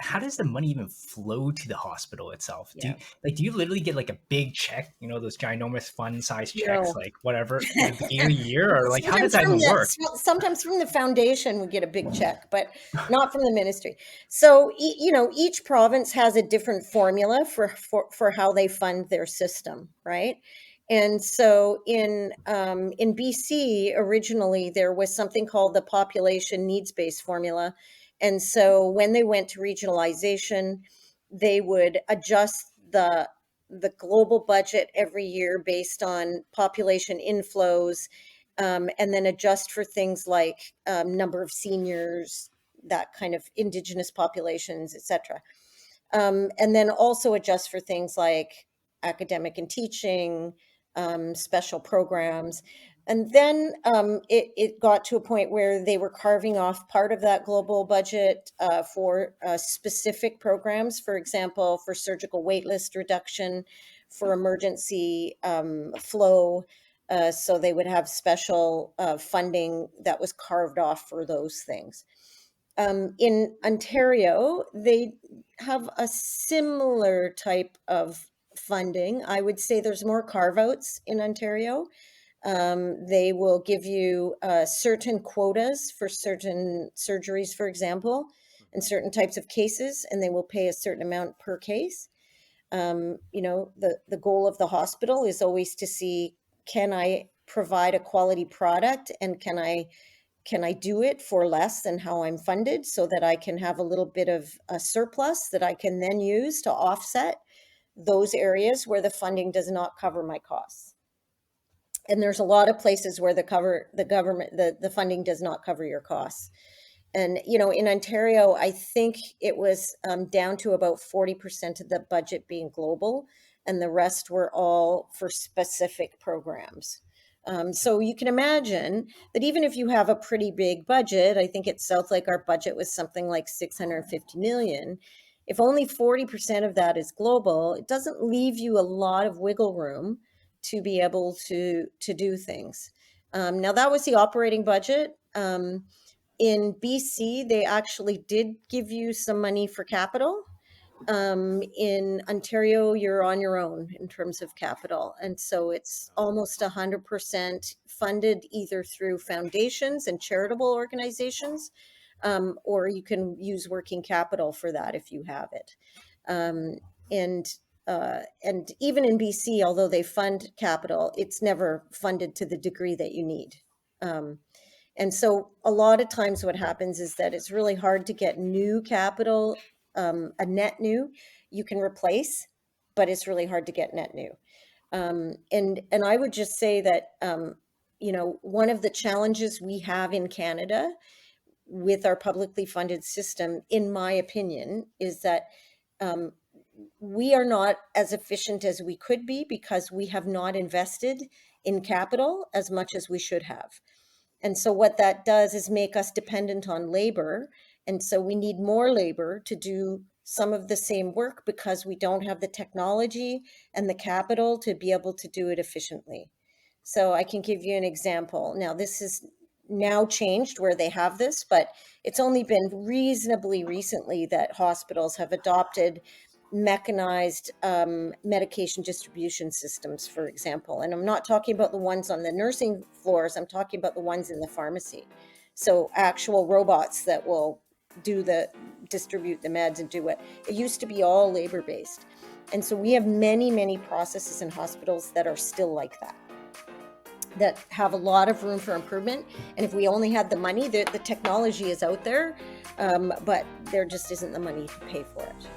how does the money even flow to the hospital itself? Yeah. Do you literally get like a big check, those ginormous fund size checks, No. like whatever at the beginning of the year, or like how does Sometimes that from even work? sometimes from the foundation we get a big check, but not from the ministry. So each province has a different formula for how they fund their system, right? And so in BC originally there was something called the population needs based formula, and so when they went to regionalization, they would adjust the global budget every year based on population inflows, and then adjust for things like number of seniors, that kind of indigenous populations, etc. And then also adjust for things like academic and teaching, special programs. And then it got to a point where they were carving off part of that global budget for specific programs, for example, for surgical waitlist reduction, for emergency flow. So they would have special funding that was carved off for those things. In Ontario, they have a similar type of funding. I would say there's more carve outs in Ontario. They will give you certain quotas for certain surgeries, for example, and certain types of cases, and they will pay a certain amount per case. The goal of the hospital is always to see, can I provide a quality product, and can I do it for less than how I'm funded, so that I can have a little bit of a surplus that I can then use to offset those areas where the funding does not cover my costs. And there's a lot of places where the funding does not cover your costs. And in Ontario, I think it was down to about 40% of the budget being global, and the rest were all for specific programs. So you can imagine that even if you have a pretty big budget, I think at Southlake our budget was something like 650 million. If only 40% of that is global, it doesn't leave you a lot of wiggle room to be able to do things. Now that was the operating budget. In BC, they actually did give you some money for capital. In Ontario, you're on your own in terms of capital. And so it's almost 100% funded either through foundations and charitable organizations, or you can use working capital for that if you have it. Um, and and even in BC, although they fund capital, it's never funded to the degree that you need. And so a lot of times what happens is that it's really hard to get new capital, a net new. You can replace, but it's really hard to get net new. And I would just say that one of the challenges we have in Canada with our publicly funded system, in my opinion, is that we are not as efficient as we could be because we have not invested in capital as much as we should have. And so what that does is make us dependent on labor. And so we need more labor to do some of the same work because we don't have the technology and the capital to be able to do it efficiently. So I can give you an example. Now, this is now changed where they have this, but it's only been reasonably recently that hospitals have adopted mechanized medication distribution systems, for example. And I'm not talking about the ones on the nursing floors, I'm talking about the ones in the pharmacy. So actual robots that will distribute the meds and do it. It used to be all labor based. And so we have many, many processes in hospitals that are still like that have a lot of room for improvement. And if we only had the money, the technology is out there, but there just isn't the money to pay for it.